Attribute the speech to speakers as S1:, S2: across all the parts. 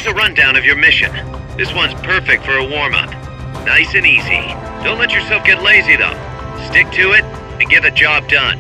S1: a rundown of your mission. This one's perfect for a warm-up. Nice and easy. Don't let yourself get lazy, though. Stick to it and get the job done.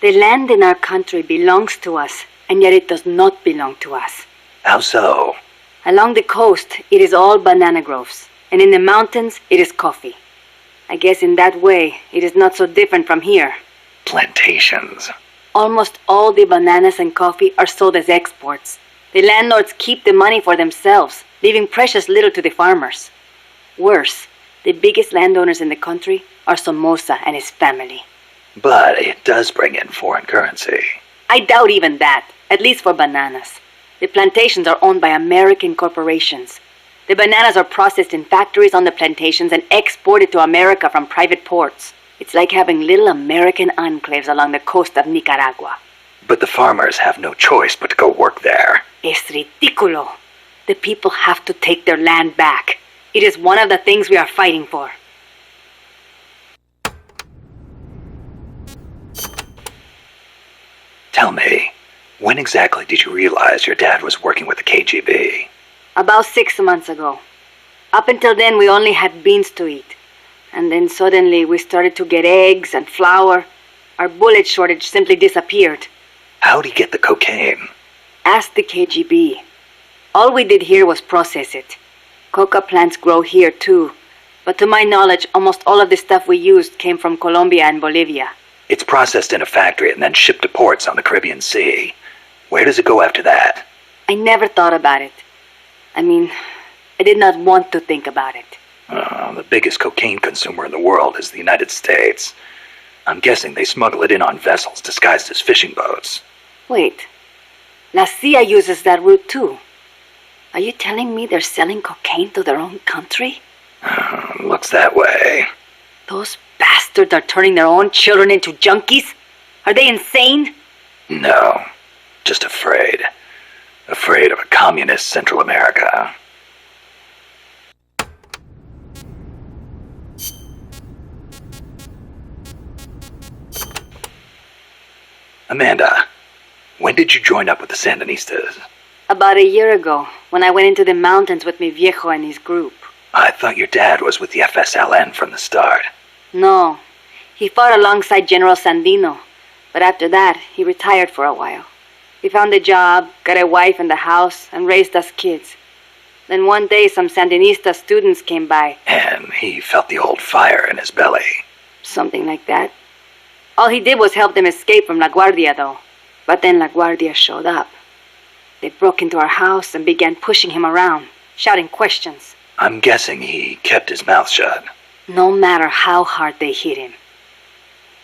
S2: The land in our country belongs to us, and yet it does not belong to us.
S3: How so?
S2: Along the coast, it is all banana groves, and in the mountains, it is coffee. I guess in that way, it is not so different from here.
S3: Plantations.
S2: Almost all the bananas and coffee are sold as exports. The landlords keep the money for themselves, leaving precious little to the farmers. Worse, the biggest landowners in the country are Somoza and his family.
S3: But it does bring in foreign currency.
S2: I doubt even that, at least for bananas. The plantations are owned by American corporations. The bananas are processed in factories on the plantations and exported to America from private ports. It's like having little American enclaves along the coast of Nicaragua.
S3: But the farmers have no choice but to go work there.
S2: Es ridículo. The people have to take their land back. It is one of the things we are fighting for.
S3: Tell me, when exactly did you realize your dad was working with the KGB?
S2: About 6 months ago. Up until then, we only had beans to eat. And then suddenly we started to get eggs and flour. Our bullet shortage simply disappeared.
S3: How'd he get the cocaine?
S2: Ask the KGB. All we did here was process it. Coca plants grow here too. But to my knowledge, almost all of the stuff we used came from Colombia and Bolivia.
S3: It's processed in a factory and then shipped to ports on the Caribbean Sea. Where does it go after that?
S2: I never thought about it. I mean, I did not want to think about it.
S3: The biggest cocaine consumer in the world is the United States. I'm guessing they smuggle it in on vessels disguised as fishing boats.
S2: Wait. La CIA uses that route too. Are you telling me they're selling cocaine to their own country?
S3: Looks that way.
S2: Those bastards are turning their own children into junkies? Are they insane?
S3: No, just afraid. Afraid of a communist Central America. Amanda, when did you join up with the Sandinistas?
S2: About a year ago, when I went into the mountains with mi viejo and his group.
S3: I thought your dad was with the FSLN from the start.
S2: No, he fought alongside General Sandino, but after that, he retired for a while. He found a job, got a wife and a house, and raised us kids. Then one day, some Sandinista students came by.
S3: And he felt the old fire in his belly.
S2: Something like that. All he did was help them escape from La Guardia, though. But then La Guardia showed up. They broke into our house and began pushing him around, shouting questions.
S3: I'm guessing he kept his mouth shut.
S2: No matter how hard they hit him.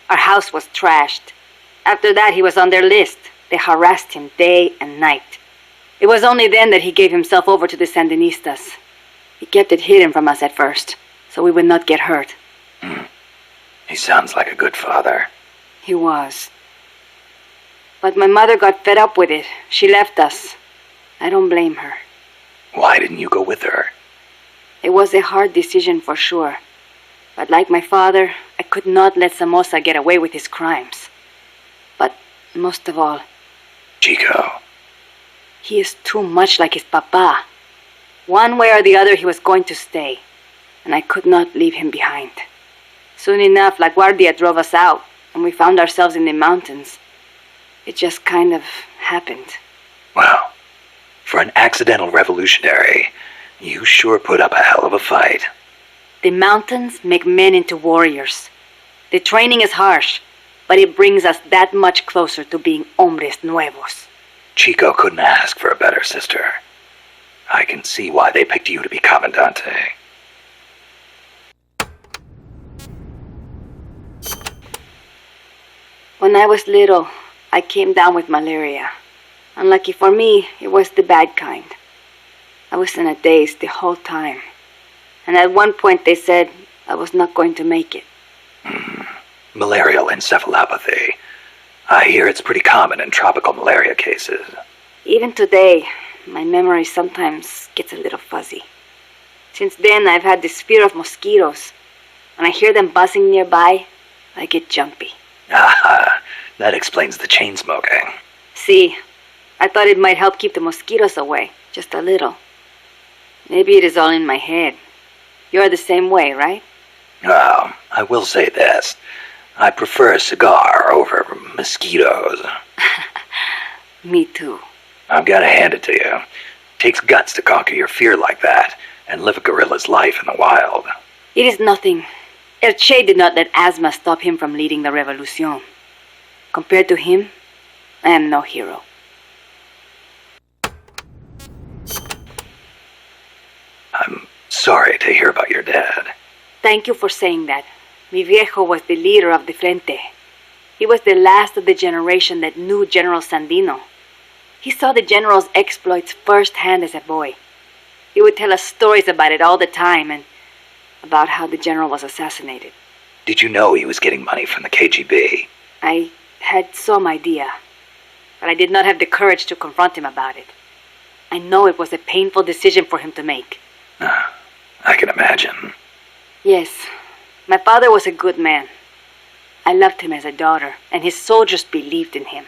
S2: Our house was trashed. After that, he was on their list. They harassed him day and night. It was only then that he gave himself over to the Sandinistas. He kept it hidden from us at first, so we would not get hurt.
S3: He sounds like a good father.
S2: He was. But my mother got fed up with it. She left us. I don't blame her.
S3: Why didn't you go with her?
S2: It was a hard decision for sure. But like my father, I could not let Somoza get away with his crimes. But most of all,
S3: Chico.
S2: He is too much like his papa. One way or the other, he was going to stay. And I could not leave him behind. Soon enough, La Guardia drove us out, and we found ourselves in the mountains. It just kind of happened.
S3: Well, for an accidental revolutionary, you sure put up a hell of a fight.
S2: The mountains make men into warriors. The training is harsh, but it brings us that much closer to being hombres nuevos.
S3: Chico couldn't ask for a better sister. I can see why they picked you to be Comandante.
S2: When I was little, I came down with malaria. Unlucky for me, it was the bad kind. I was in a daze the whole time. And at one point they said I was not going to make it.
S3: Malarial encephalopathy. I hear it's pretty common in tropical malaria cases.
S2: Even today, my memory sometimes gets a little fuzzy. Since then, I've had this fear of mosquitoes. When I hear them buzzing nearby, I get jumpy.
S3: Ah, that explains the chain smoking.
S2: See, I thought it might help keep the mosquitoes away, just a little. Maybe it is all in my head. You're the same way, right?
S3: Oh, I will say this. I prefer a cigar over mosquitoes.
S2: Me too.
S3: I've got to hand it to you. Takes guts to conquer your fear like that and live a gorilla's life in the wild.
S2: It is nothing. El Che did not let asthma stop him from leading the revolution. Compared to him, I am no hero.
S3: I'm sorry to hear about your dad.
S2: Thank you for saying that. Mi viejo was the leader of the Frente. He was the last of the generation that knew General Sandino. He saw the general's exploits firsthand as a boy. He would tell us stories about it all the time and about how the general was assassinated.
S3: Did you know he was getting money from the KGB?
S2: I had some idea, but I did not have the courage to confront him about it. I know it was a painful decision for him to make.
S3: I can imagine.
S2: Yes, my father was a good man. I loved him as a daughter, and his soldiers believed in him.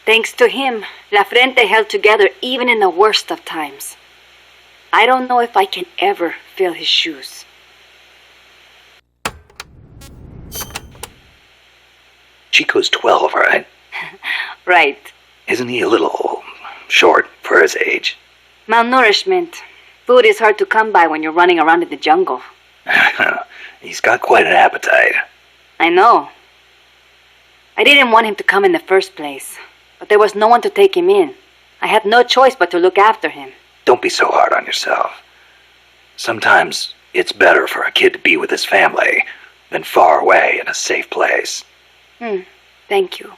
S2: Thanks to him, La Frente held together even in the worst of times. I don't know if I can ever fill his shoes.
S3: Chico's 12, right?
S2: Right.
S3: Isn't he a little short for his age?
S2: Malnourishment. Food is hard to come by when you're running around in the jungle.
S3: He's got quite an appetite.
S2: I know. I didn't want him to come in the first place, but there was no one to take him in. I had no choice but to look after him.
S3: Don't be so hard on yourself. Sometimes it's better for a kid to be with his family than far away in a safe place.
S2: Thank you.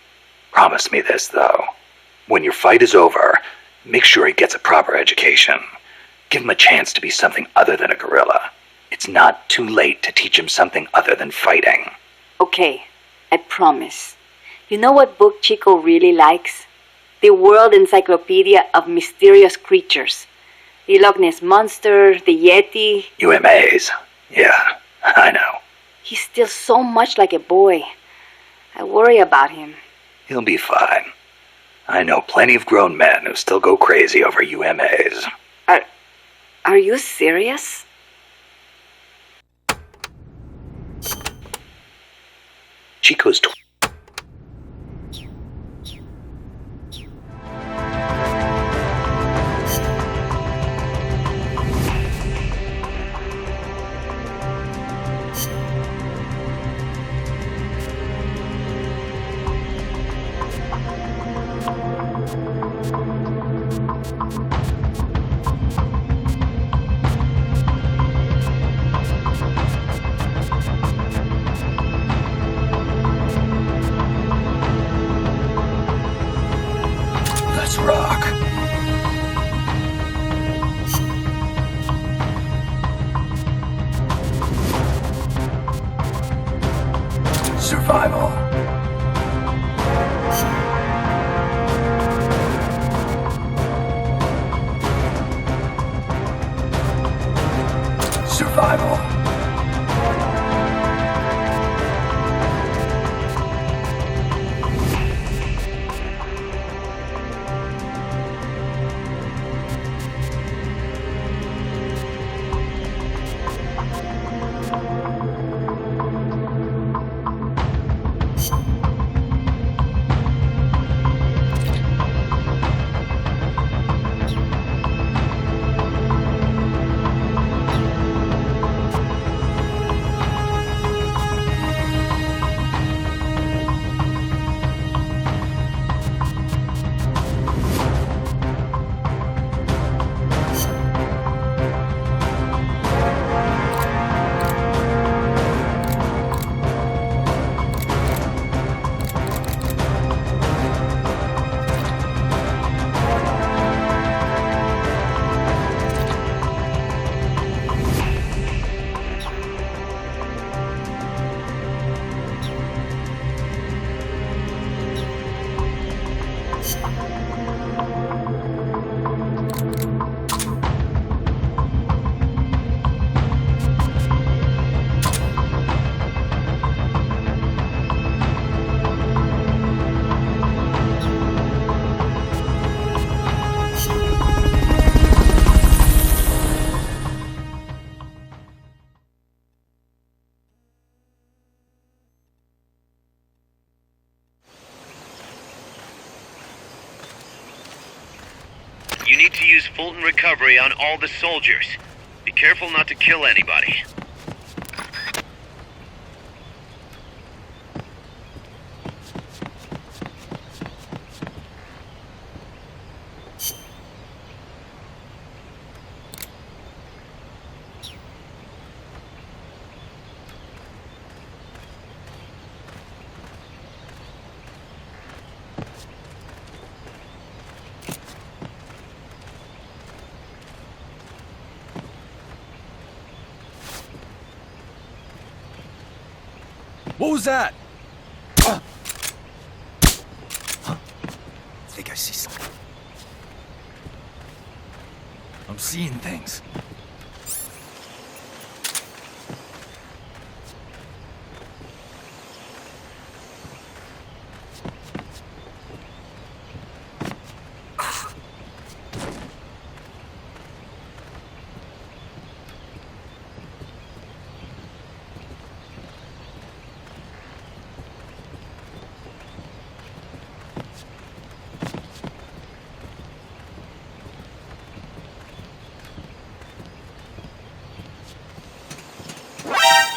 S3: Promise me this, though. When your fight is over, make sure he gets a proper education. Give him a chance to be something other than a gorilla. It's not too late to teach him something other than fighting.
S2: Okay, I promise. You know what book Chico really likes? The World Encyclopedia of Mysterious Creatures. The Loch Ness Monster, the Yeti.
S3: UMAs. Yeah, I know.
S2: He's still so much like a boy. I worry about him.
S3: He'll be fine. I know plenty of grown men who still go crazy over UMAs.
S2: Are you serious?
S3: Chico's Let's rock. Survival. Survival.
S1: need to use Fulton Recovery on all the soldiers. Be careful not to kill anybody.
S4: What was that? I think I see something. I'm seeing things.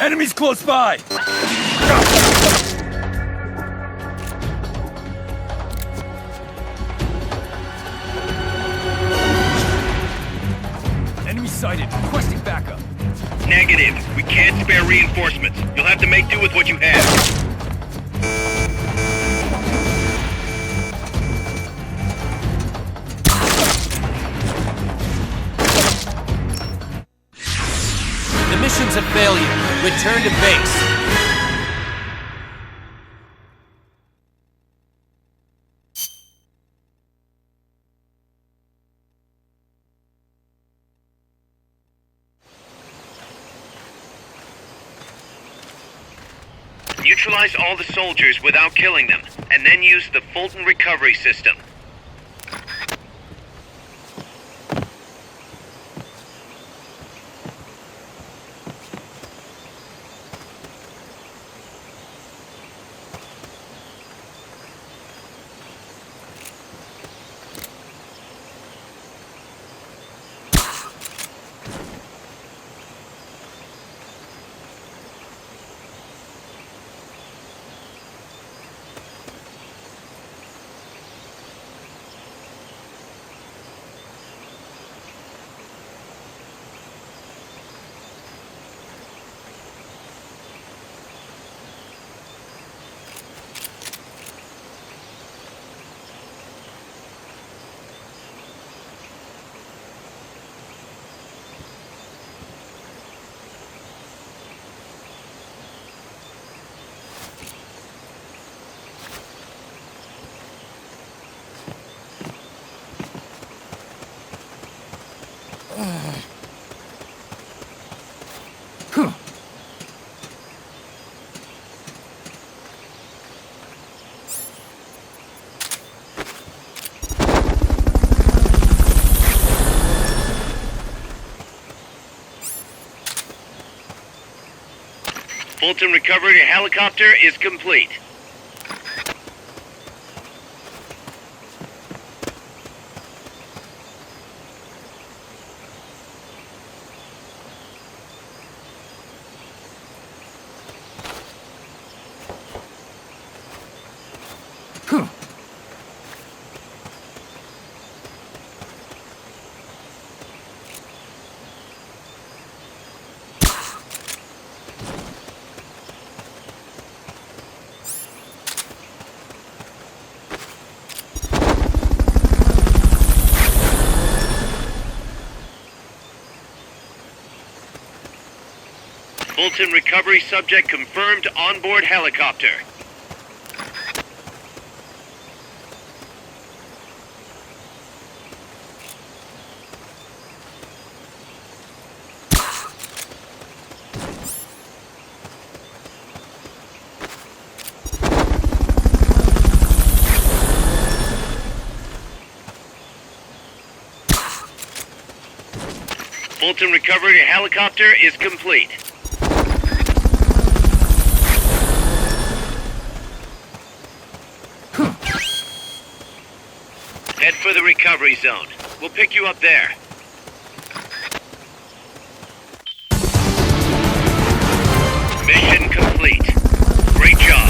S4: Enemies close by! Enemy sighted. Requesting backup.
S1: Negative. We can't spare reinforcements. You'll have to make do with what you have.
S5: The mission's a failure. Return to base.
S1: Neutralize all the soldiers without killing them, and then use the Fulton Recovery System. Fulton Recovery helicopter is complete. Fulton Recovery subject confirmed onboard helicopter. Fulton Recovery helicopter is complete. Head for the recovery zone. We'll pick you up there. Mission complete. Great job.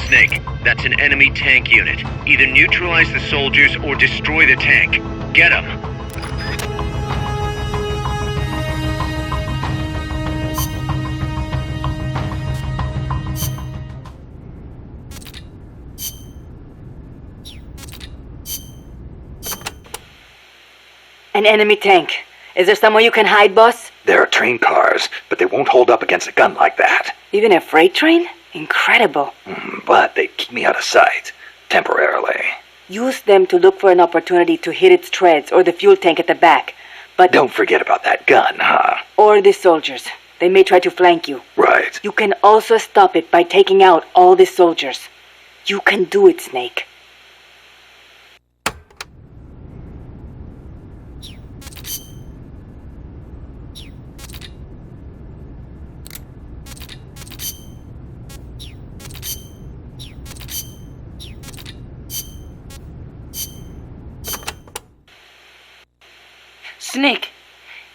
S1: Snake, that's an enemy tank unit. Either neutralize the soldiers or destroy the tank. Get them.
S2: An enemy tank. Is there somewhere you can hide, boss?
S3: There are train cars, but they won't hold up against a gun like that.
S2: Even a freight train? Incredible.
S3: But they keep me out of sight. Temporarily.
S2: Use them to look for an opportunity to hit its treads or the fuel tank at the back. But
S3: Don't forget about that gun, huh?
S2: or the soldiers. They may try to flank you.
S3: Right.
S2: You can also stop it by taking out all the soldiers. You can do it, Snake.
S6: Snake,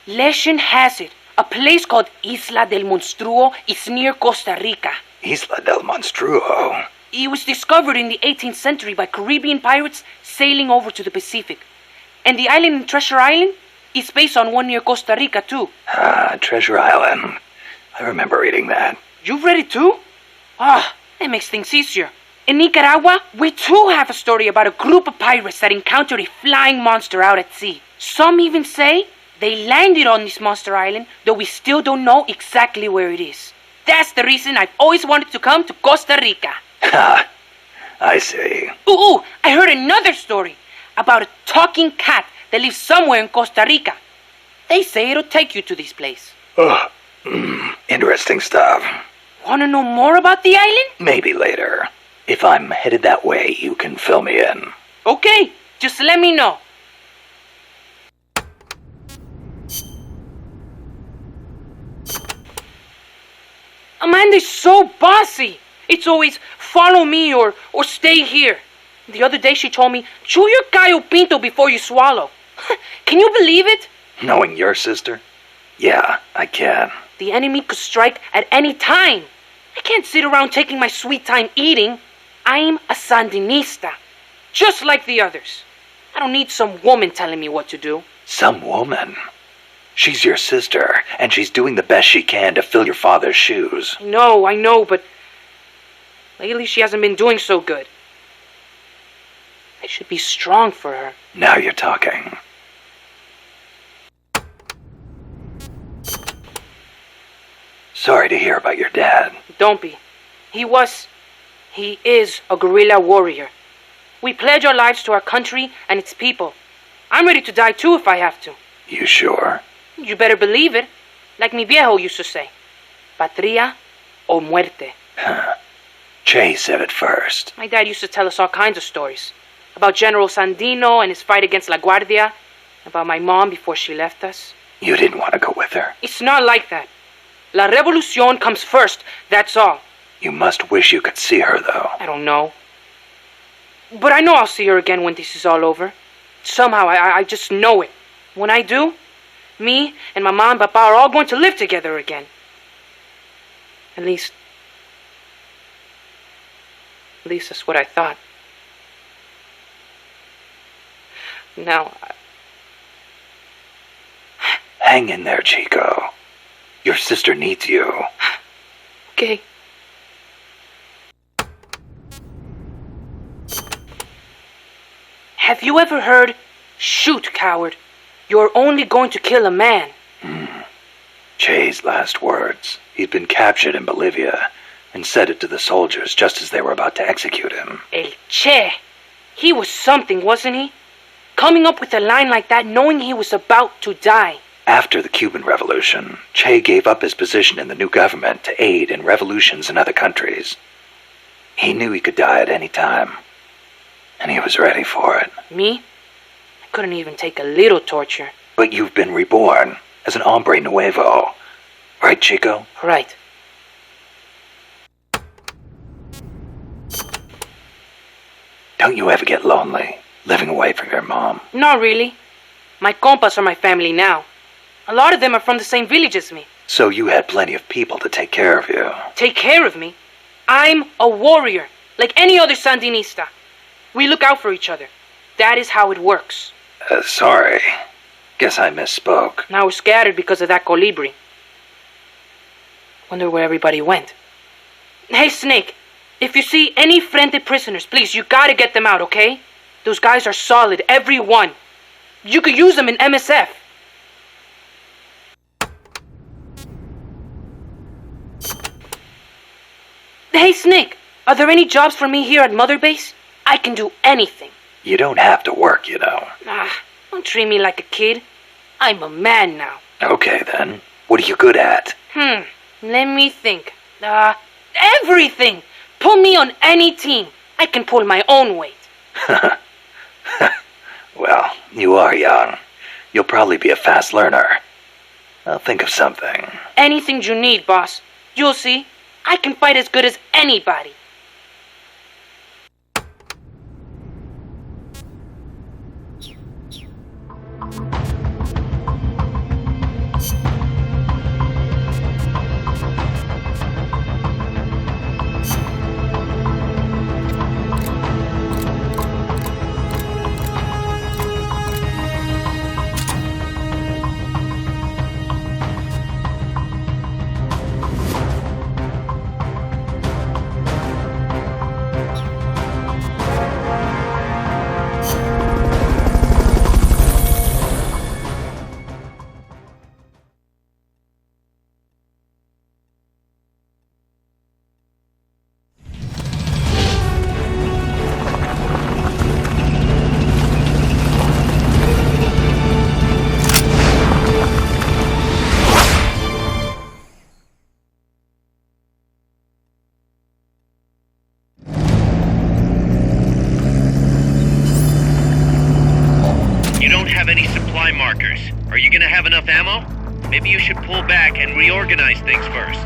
S6: legend has it, a place called Isla del Monstruo is near Costa Rica.
S3: Isla del Monstruo.
S6: It was discovered in the 18th century by Caribbean pirates sailing over to the Pacific. And the island in Treasure Island is based on one near Costa Rica, too.
S3: Ah, Treasure Island. I remember reading that.
S6: You've read it, too? Ah, that makes things easier. In Nicaragua, we too have a story about a group of pirates that encountered a flying monster out at sea. Some even say they landed on this monster island, though we still don't know exactly where it is. That's the reason I've always wanted to come to Costa Rica.
S3: Ha! I see.
S6: Ooh, I heard another story about a talking cat that lives somewhere in Costa Rica. They say it'll take you to this place.
S3: Interesting stuff.
S6: Want to know more about the island?
S3: Maybe later. If I'm headed that way, you can fill me in.
S6: Okay, just let me know. Amanda's so bossy. It's always follow me or stay here. The other day she told me, chew your gallo pinto before you swallow. Can you believe it?
S3: Knowing your sister? Yeah, I can.
S6: The enemy could strike at any time. I can't sit around taking my sweet time eating. I'm a Sandinista, just like the others. I don't need some woman telling me what to do.
S3: Some woman. She's your sister, and she's doing the best she can to fill your father's shoes.
S6: I know, but lately she hasn't been doing so good. I should be strong for her.
S3: Now you're talking. Sorry to hear about your dad.
S6: Don't be. He is a guerrilla warrior. We pledge our lives to our country and its people. I'm ready to die too if I have to.
S3: You sure?
S6: You better believe it. Like mi viejo used to say. Patria o muerte.
S3: Che said it first.
S6: My dad used to tell us all kinds of stories. About General Sandino and his fight against La Guardia. About my mom before she left us.
S3: You didn't want to go with her.
S6: It's not like that. La Revolucion comes first, that's all.
S3: You must wish you could see her, though.
S6: I don't know. But I know I'll see her again when this is all over. Somehow, I just know it. When I do, me and my mom and papa are all going to live together again. At least that's what I thought. Now,
S3: Hang in there, Chico. Your sister needs you.
S6: okay. Have you ever heard, "Shoot, coward. You're only going to kill a man"?
S3: Che's last words. He'd been captured in Bolivia and said it to the soldiers just as they were about to execute him.
S6: El Che. He was something, wasn't he? Coming up with a line like that knowing he was about to die.
S3: After the Cuban Revolution, Che gave up his position in the new government to aid in revolutions in other countries. He knew he could die at any time, and he was ready for it.
S6: Me? I couldn't even take a little torture.
S3: But you've been reborn as an hombre nuevo. Right, Chico?
S6: Right.
S3: Don't you ever get lonely, living away from your mom?
S6: Not really. My compas are my family now. A lot of them are from the same village as me.
S3: So you had plenty of people to take care of you.
S6: Take care of me? I'm a warrior, like any other Sandinista. We look out for each other. That is how it works.
S3: Sorry. Guess I misspoke.
S6: Now we're scattered because of that colibri. Wonder where everybody went. Hey, Snake. If you see any Frente prisoners, please, you gotta get them out, okay? Those guys are solid, every one. You could use them in MSF. Hey, Snake. Are there any jobs for me here at Mother Base? I can do anything.
S3: You don't have to work, you know.
S6: Don't treat me like a kid. I'm a man now.
S3: Okay, then. What are you good at?
S6: Let me think. Everything! Put me on any team. I can pull my own weight.
S3: Well, you are young. You'll probably be a fast learner. I'll think of something.
S6: Anything you need, boss. You'll see. I can fight as good as anybody.
S1: Any supply markers. Are you gonna have enough ammo? Maybe you should pull back and reorganize things first.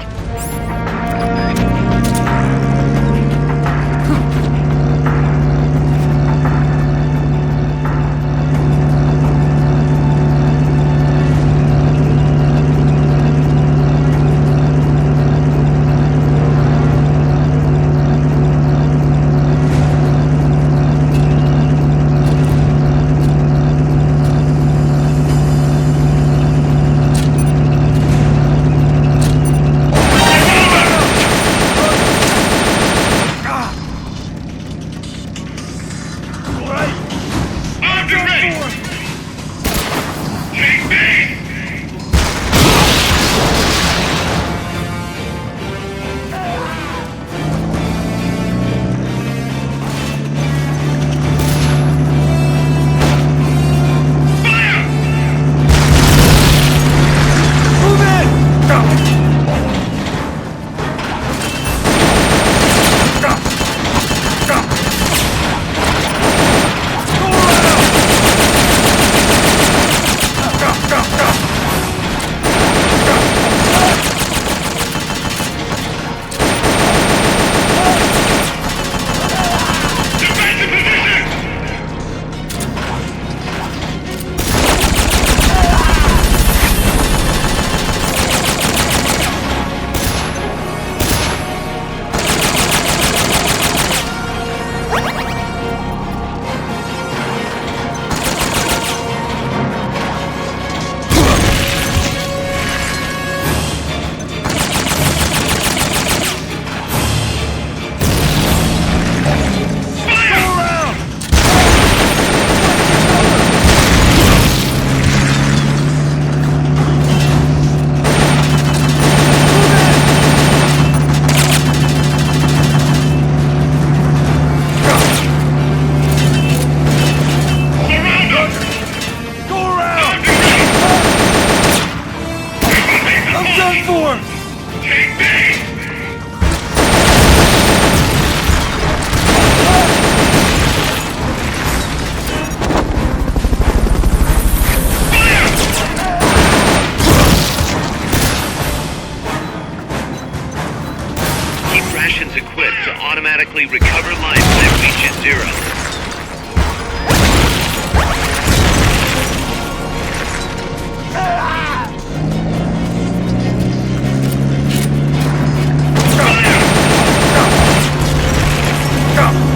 S1: automatically recover life when it reaches zero.
S4: Go!